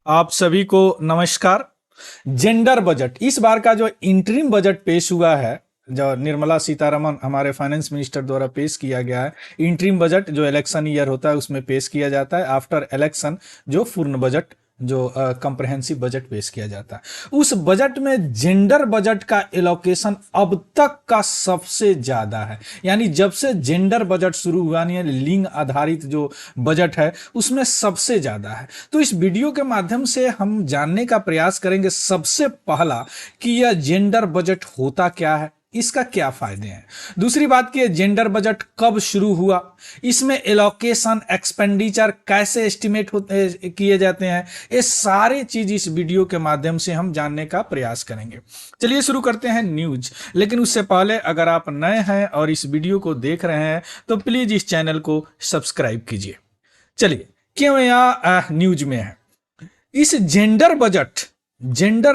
आप सभी को नमस्कार। जेंडर बजट इस बार का जो इंटरिम बजट पेश हुआ है, जो निर्मला सीतारमण हमारे फाइनेंस मिनिस्टर द्वारा पेश किया गया है। इंटरिम बजट जो इलेक्शन ईयर होता है उसमें पेश किया जाता है। आफ्टर इलेक्शन जो पूर्ण बजट जो कंप्रहेंसिव बजट पेश किया जाता है, उस बजट में जेंडर बजट का एलोकेशन अब तक का सबसे ज्यादा है। यानी जब से जेंडर बजट शुरू हुआ, यानी लिंग आधारित जो बजट है उसमें सबसे ज्यादा है। तो इस वीडियो के माध्यम से हम जानने का प्रयास करेंगे सबसे पहला कि यह जेंडर बजट होता क्या है, इसका क्या फायदे हैं। दूसरी बात कि जेंडर बजट कब शुरू हुआ, इसमें एलोकेशन एक्सपेंडिचर कैसे एस्टिमेट किए जाते हैं, ये सारे चीज इस वीडियो के माध्यम से हम जानने का प्रयास करेंगे। चलिए शुरू करते हैं न्यूज। लेकिन उससे पहले अगर आप नए हैं और इस वीडियो को देख रहे हैं तो प्लीज इस चैनल को सब्सक्राइब कीजिए। चलिए क्यों यहाँ न्यूज में है। इस जेंडर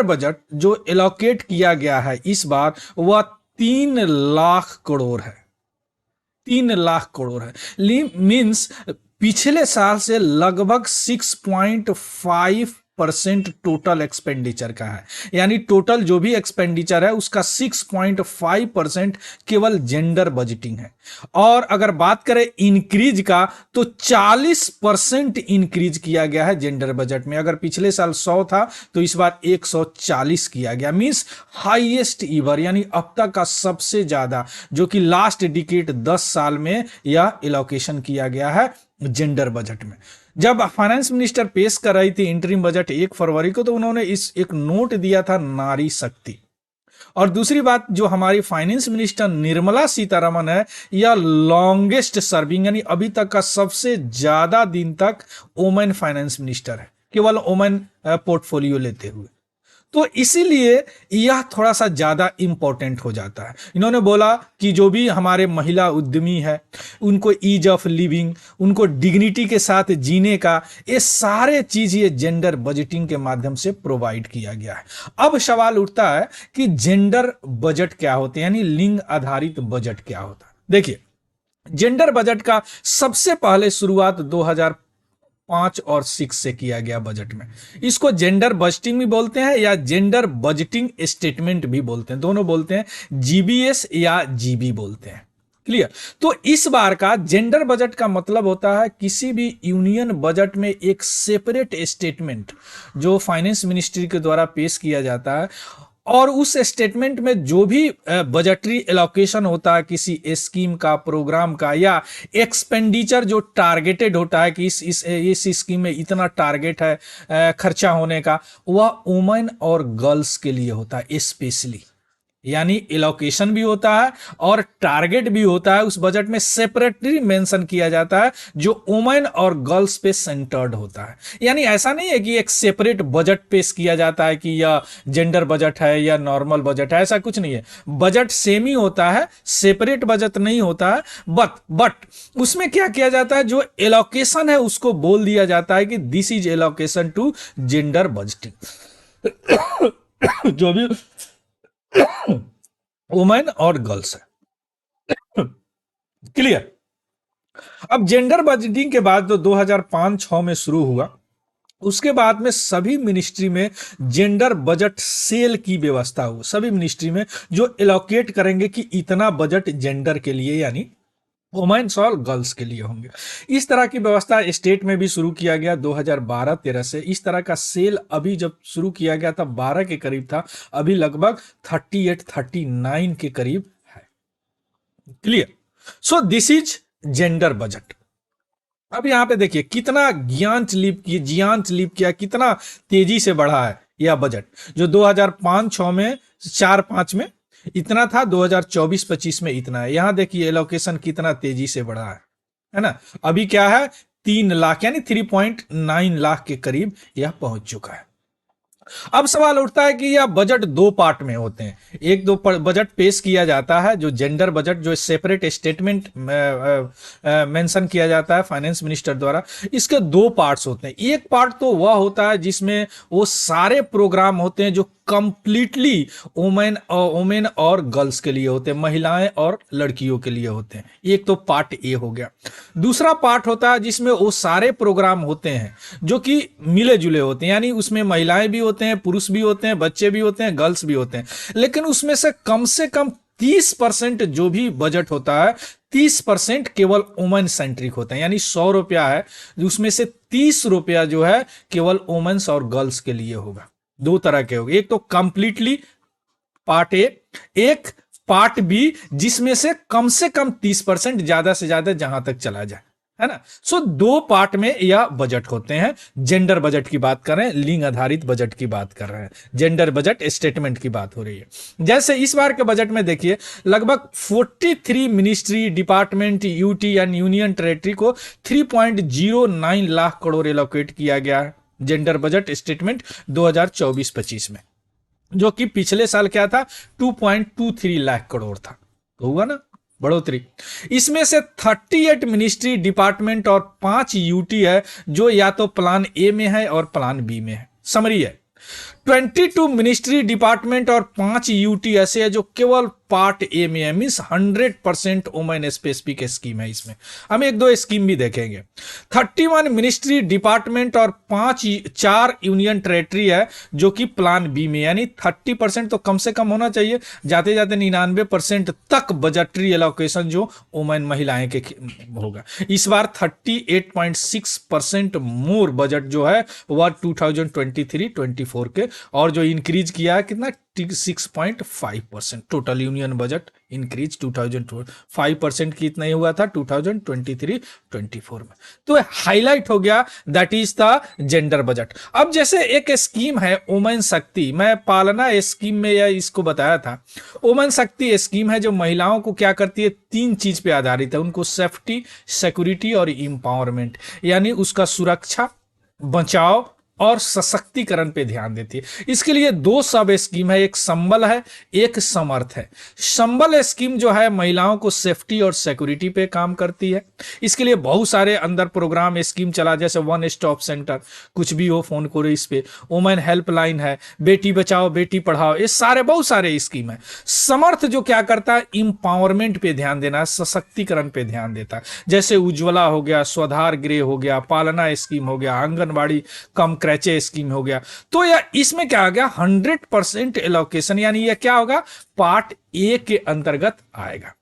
बजट जो एलोकेट किया गया है इस बार वह 3 लाख करोड़ है। 3 लाख करोड़ है मीन्स पिछले साल से लगभग 6.5% टोटल एक्सपेंडिचर का है। यानी टोटल जो भी एक्सपेंडिचर है उसका 6.5% केवल जेंडर बजटिंग है। और अगर बात करें इंक्रीज का तो 40% इंक्रीज किया गया है जेंडर बजट में। अगर पिछले साल 100 था तो इस बार 140 किया गया, मींस हाईएस्ट ईवर, यानी अब तक का सबसे ज्यादा, जो कि लास्ट डिकेड 10 साल में यह एलोकेशन किया गया है जेंडर बजट में। जब फाइनेंस मिनिस्टर पेश कर रही थी इंटरिम बजट 1 फरवरी को, तो उन्होंने इस एक नोट दिया था नारी शक्ति। और दूसरी बात, जो हमारी फाइनेंस मिनिस्टर निर्मला सीतारमण है, यह लॉन्गेस्ट सर्विंग यानी अभी तक का सबसे ज्यादा दिन तक वोमेन फाइनेंस मिनिस्टर है, केवल वोमेन पोर्टफोलियो लेते हुए। तो इसीलिए यह थोड़ा सा ज्यादा इंपॉर्टेंट हो जाता है। इन्होंने बोला कि जो भी हमारे महिला उद्यमी है उनको ईज ऑफ लिविंग, उनको डिग्निटी के साथ जीने का, ये सारे चीज ये जेंडर बजटिंग के माध्यम से प्रोवाइड किया गया है। अब सवाल उठता है कि जेंडर बजट क्या होते हैं, यानी लिंग आधारित बजट क्या होता है। देखिए, जेंडर बजट का सबसे पहले शुरुआत 2005 और 6 से किया गया बजट में। इसको जेंडर बजटिंग भी बोलते हैं या जेंडर बजटिंग स्टेटमेंट भी बोलते हैं, दोनों बोलते हैं, जीबीएस या जीबी बोलते हैं। क्लियर। तो इस बार का जेंडर बजट का मतलब होता है किसी भी यूनियन बजट में एक सेपरेट स्टेटमेंट जो फाइनेंस मिनिस्ट्री के द्वारा पेश किया जाता है, और उस स्टेटमेंट में जो भी बजटरी एलोकेशन होता है किसी स्कीम का, प्रोग्राम का, या एक्सपेंडिचर जो टारगेटेड होता है कि इस स्कीम में इतना टारगेट है खर्चा होने का, वह वुमेन और गर्ल्स के लिए होता है स्पेशली। यानी एलोकेशन भी होता है और टारगेट भी होता है, उस बजट में सेपरेटली मेंशन किया जाता है जो वुमेन और गर्ल्स पे सेंटर्ड होता है। यानी ऐसा नहीं है कि एक सेपरेट बजट पेश किया जाता है कि यह जेंडर बजट है या नॉर्मल बजट है, ऐसा कुछ नहीं है। बजट सेम ही होता है, सेपरेट बजट नहीं होता है। बट उसमें क्या किया जाता है, जो एलोकेशन है उसको बोल दिया जाता है कि this is allocation to gender budgeting जो भी वुमेन और गर्ल्स है। क्लियर। अब जेंडर बजटिंग के बाद जो 2005-6 में शुरू हुआ, उसके बाद में सभी मिनिस्ट्री में जेंडर बजट सेल की व्यवस्था हो, सभी मिनिस्ट्री में जो एलोकेट करेंगे कि इतना बजट जेंडर के लिए यानी वुमेन्स और गर्ल्स के लिए होंगे। इस तरह की व्यवस्था स्टेट में भी शुरू किया गया 2012-13 से। इस तरह का सेल अभी जब शुरू किया गया था 12 के करीब था, अभी लगभग 38-39 के करीब है। Clear. So this is gender budget. अब यहां पे देखिए कितना जियांत लीप किया, कितना तेजी से बढ़ा है यह बजट। जो 2005-6 में 4-5 में इतना था, 2024-25 में इतना है। यहां देखिए एलोकेशन कितना तेजी से बढ़ा है ना। अभी क्या है, 3 लाख यानी 3.9 लाख के करीब यह पहुंच चुका है। अब सवाल उठता है कि यह बजट 2 पार्ट में होते हैं। एक दो बजट पेश किया जाता है जो जेंडर बजट, जो सेपरेट स्टेटमेंट मेंशन किया जाता है फाइनेंस मिनिस्टर द्वारा। इसके 2 पार्ट्स होते हैं। एक पार्ट तो वह होता है जिसमें वो सारे प्रोग्राम होते हैं जो कंप्लीटली वोमेन और गर्ल्स के लिए होते हैं, महिलाएं और लड़कियों के लिए होते हैं। एक तो पार्ट ए हो गया। दूसरा पार्ट होता है जिसमें वो सारे प्रोग्राम होते हैं जो कि मिले जुले होते हैं, यानी उसमें महिलाएं भी होते हैं, पुरुष भी होते हैं, बच्चे भी होते हैं, गर्ल्स भी होते हैं, लेकिन उसमें से कम 30% जो भी बजट होता है 30% केवल वुमेन सेंट्रिक होता है, यानी 100 रुपया है उसमें से 30 रुपया जो है केवल वुमेन्स और गर्ल्स के लिए होगा। दो तरह के होंगे, एक तो कंप्लीटली पार्ट ए, एक पार्ट बी जिसमें से कम 30% ज्यादा से ज्यादा जहां तक चला जाए, है ना। सो दो पार्ट में यह बजट होते हैं। जेंडर बजट की बात कर रहे हैं, लिंग आधारित बजट की बात कर रहे हैं, जेंडर बजट स्टेटमेंट की बात हो रही है। जैसे इस बार के बजट में देखिए लगभग 43 ministry, department, UT and union territory को 3.09 लाख करोड़ एलोकेट किया गया है जेंडर बजट स्टेटमेंट 2024-25 में, जो कि पिछले साल क्या था 2.23 लाख करोड़ था, तो हुआ ना बढ़ोतरी। इसमें से 38 मिनिस्ट्री, डिपार्टमेंट और 5 यूटी है जो या तो प्लान ए में है और प्लान बी में है। समरी है 22 मिनिस्ट्री, डिपार्टमेंट और 5 यूटी ऐसे है जो केवल पार्ट ए में है, मीन्स 100% वुमेन स्पेसिफिक स्कीम है। इसमें हम एक दो स्कीम भी देखेंगे। 31 मिनिस्ट्री, डिपार्टमेंट और 4 यूनियन टेरेटरी है जो कि प्लान बी में, यानी 30% तो कम से कम होना चाहिए, जाते जाते 99% तक बजटरी एलोकेशन जो वुमेन महिलाएं के होगा। इस बार 38.6% मोर बजट जो है वह 2023-24 के, और जो इंक्रीज किया है कितना 6.5%। टोटल यूनियन बजट इंक्रीज 5% की इतना ही हुआ था 2023-24 में। तो हाईलाइट हो गया, that is the gender budget. अब जैसे एक स्कीम है वुमेन शक्ति, मैं पालना स्कीम में यह इसको बताया था। वुमेन शक्ति स्कीम है जो महिलाओं को क्या करती है, 3 चीज पे आधारित है, उनको सेफ्टी, सिक्योरिटी और एम्पावरमेंट, यानी उसका सुरक्षा, बचाव और सशक्तिकरण पे ध्यान देती है। इसके लिए 2 सब स्कीम है, एक संबल है, एक समर्थ है। संबल स्कीम जो है महिलाओं को सेफ्टी और सिक्योरिटी पे काम करती है। इसके लिए बहुत सारे अंदर प्रोग्राम स्कीम चला, जैसे वन स्टॉप सेंटर, कुछ भी हो फोन करो इस पे, वुमेन हेल्पलाइन है, बेटी बचाओ बेटी पढ़ाओ, ये सारे बहुत सारे स्कीम है। समर्थ जो क्या करता है, इंपावरमेंट पे ध्यान देना, सशक्तिकरण पे ध्यान देता है, जैसे उज्ज्वला हो गया, स्वधार गृह हो गया, पालना स्कीम हो गया, आंगनबाड़ी कम क्रैचे स्कीम हो गया। तो यह इसमें क्या आ गया 100% एलोकेशन, यानी यह क्या होगा पार्ट ए के अंतर्गत आएगा।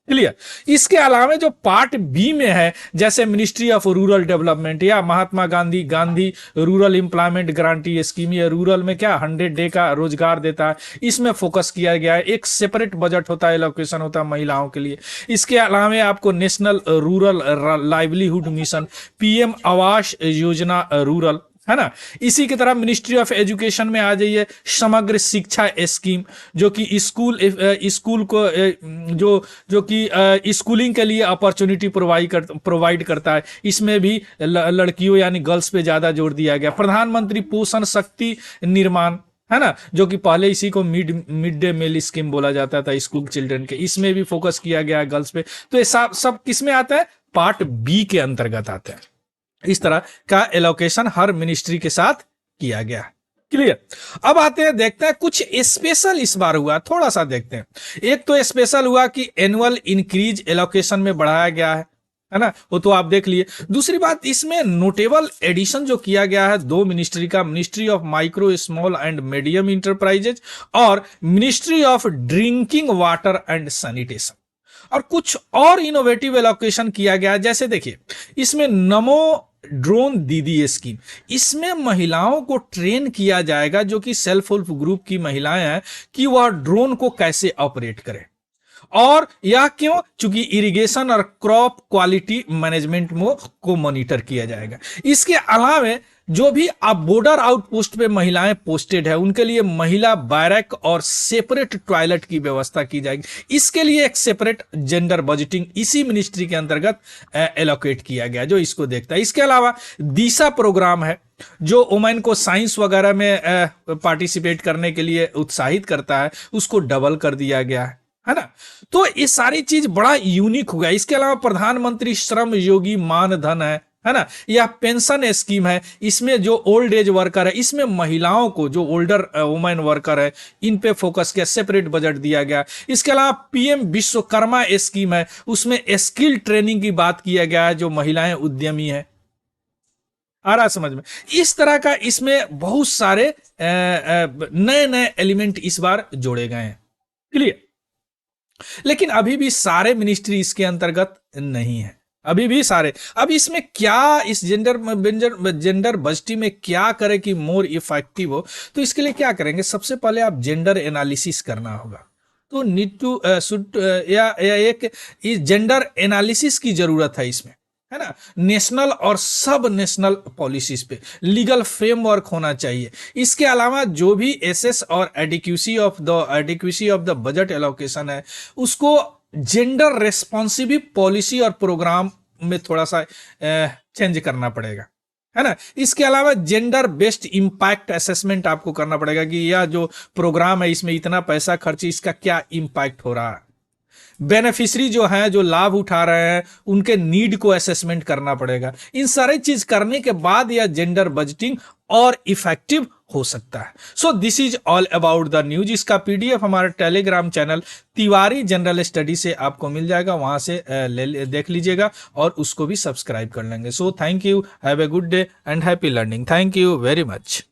क्लियर। इसके अलावा जो पार्ट बी में है, जैसे मिनिस्ट्री ऑफ रूरल डेवलपमेंट या Mahatma Gandhi rural employment guarantee scheme, ये रूरल में क्या 100 डे का रोजगार देता है, इसमें फोकस किया गया है। एक सेपरेट बजट होता है, एलोकेशन होता है महिलाओं के लिए। इसके अलावा आपको national rural livelihood mission, PM Awas Yojana rural, है ना। इसी की तरह मिनिस्ट्री ऑफ एजुकेशन में आ जाइए, समग्र शिक्षा स्कीम, जो कि स्कूल को जो कि स्कूलिंग के लिए अपॉर्चुनिटी प्रोवाइड करता है। इसमें भी लड़कियों यानी गर्ल्स पे ज्यादा जोर दिया गया। प्रधानमंत्री पोषण शक्ति निर्माण, है ना, जो कि पहले इसी को मिड डे मील स्कीम बोला जाता था स्कूल चिल्ड्रन के, इसमें भी फोकस किया गया है गर्ल्स पे। तो ये सब किस में आता है, पार्ट बी के अंतर्गत आता है। इस तरह का एलोकेशन हर मिनिस्ट्री के साथ किया गया। क्लियर। अब आते हैं, देखते हैं कुछ स्पेशल इस बार हुआ, थोड़ा सा देखते हैं। एक तो स्पेशल हुआ कि एनुअल इंक्रीज एलोकेशन में बढ़ाया गया है ना, वो तो आप देख लिए। दूसरी बात, इसमें नोटेबल एडिशन जो किया गया है 2 मिनिस्ट्री का, ministry of micro small and medium enterprises और ministry of drinking water and sanitation, और कुछ और इनोवेटिव एलोकेशन किया गया। जैसे देखिए इसमें नमो ड्रोन दीदी स्कीम, इसमें महिलाओं को ट्रेन किया जाएगा जो कि सेल्फ हेल्प ग्रुप की महिलाएं हैं कि वह ड्रोन को कैसे ऑपरेट करें। और यह क्यों, चूंकि इरिगेशन और क्रॉप क्वालिटी मैनेजमेंट को मॉनिटर किया जाएगा। इसके अलावा जो भी अब बॉर्डर आउटपोस्ट पे महिलाएं पोस्टेड है उनके लिए महिला बैरक और सेपरेट टॉयलेट की व्यवस्था की जाएगी। इसके लिए एक सेपरेट जेंडर बजटिंग इसी मिनिस्ट्री के अंतर्गत एलोकेट किया गया, जो इसको देखता है। इसके अलावा दिशा प्रोग्राम है जो वुमेन को साइंस वगैरह में पार्टिसिपेट करने के लिए उत्साहित करता है, उसको डबल कर दिया गया है ना। तो ये सारी चीज बड़ा यूनिक हो गया। इसके अलावा प्रधानमंत्री श्रम योगी मान धन है है ना, यह पेंशन स्कीम है, इसमें जो ओल्ड एज वर्कर है, इसमें महिलाओं को, जो ओल्डर वुमेन वर्कर है, इन पे फोकस किया, सेपरेट बजट दिया गया। इसके अलावा पीएम विश्वकर्मा स्कीम है, उसमें स्किल ट्रेनिंग की बात किया गया है, जो महिलाएं उद्यमी है। आ रहा समझ में? इस तरह का इसमें बहुत सारे नए नए एलिमेंट इस बार जोड़े गए हैं। क्लियर? लेकिन अभी भी सारे मिनिस्ट्री इसके अंतर्गत नहीं है, अभी भी सारे। अब इसमें क्या, इस जेंडर बजटी में क्या करें कि मोर इफेक्टिव हो, तो इसके लिए क्या करेंगे, सबसे पहले आप जेंडर एनालिसिस करना होगा। तो नीड टू शुड या एक जेंडर एनालिसिस की जरूरत है इसमें, है ना। नेशनल और सब नेशनल पॉलिसीज पे लीगल फ्रेमवर्क होना चाहिए। इसके अलावा जो भी एसेस और adequacy of the budget allocation है, उसको जेंडर रेस्पॉन्सिव पॉलिसी और प्रोग्राम में थोड़ा सा चेंज करना पड़ेगा, है ना। इसके अलावा जेंडर बेस्ड इंपैक्ट असेसमेंट आपको करना पड़ेगा कि यह जो प्रोग्राम है, इसमें इतना पैसा खर्च, इसका क्या इंपैक्ट हो रहा है। बेनिफिशरी जो है, जो लाभ उठा रहे हैं, उनके नीड को असेसमेंट करना पड़ेगा। इन सारी चीज करने के बाद यह जेंडर बजटिंग और इफेक्टिव हो सकता है। So this is all about the news. इसका पीडीएफ हमारे Telegram channel Tiwari general study से आपको मिल जाएगा, वहां से देख लीजिएगा और उसको भी सब्सक्राइब कर लेंगे। So thank you, have a good day and happy learning. Thank you very much.